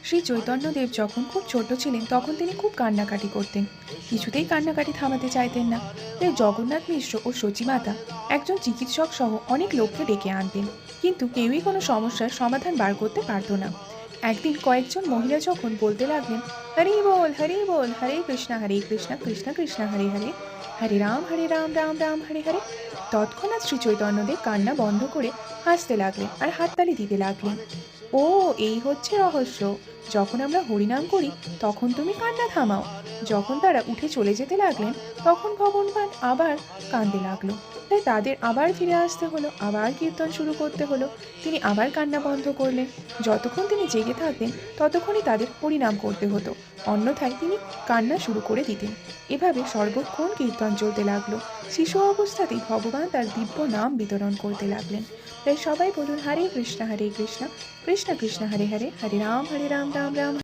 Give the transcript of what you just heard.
শ্রী চৈতন্যদেব যখন খুব ছোট ছিলেন তখন তিনি খুব কান্নাকাটি করতেন। কিছুতেই কান্নাকাটি থামাতে চাইতেন না। তাই জগন্নাথ মিশ্র ও সচিমাতা একজন চিকিৎসক সহ অনেক লোককে ডেকে আনতেন, কিন্তু কেউই কোনো সমস্যার সমাধান বার করতে পারতো না। একদিন কয়েকজন মহিলা যখন বলতে লাগলেন, হরি বল, হরে কৃষ্ণ কৃষ্ণ কৃষ্ণ হরে হরে, হরে রাম রাম রাম হরে হরে, তৎক্ষণাৎ শ্রী চৈতন্যদেব কান্না বন্ধ করে হাসতে লাগলেন আর হাততালি দিতে লাগলেন। ও, এই হচ্ছে রহস্য। যখন আমরা হরিনাম করি তখন তুমি কান্না থামাও। যখন তারা উঠে চলে যেতে লাগলেন তখন ভগবান আবার কাঁদতে লাগলো। তাই তাদের আবার ফিরে আসতে হলো, আবার কীর্তন শুরু করতে হলো। তিনি আবার কান্না বন্ধ করলেন। যতক্ষণ তিনি জেগে থাকতেন ততক্ষণই তাদের হরিনাম করতে হতো, অন্যথায় তিনি কান্না শুরু করে দিতেন। এভাবে সর্বক্ষণ কীর্তন চলতে লাগলো। শিশু অবস্থাতেই ভগবান তার দিব্য নাম বিতরণ করতে লাগলেন। তাই সবাই বলুন, হরে কৃষ্ণ কৃষ্ণ কৃষ্ণ হরে হরে, হরে রাম রাম রাম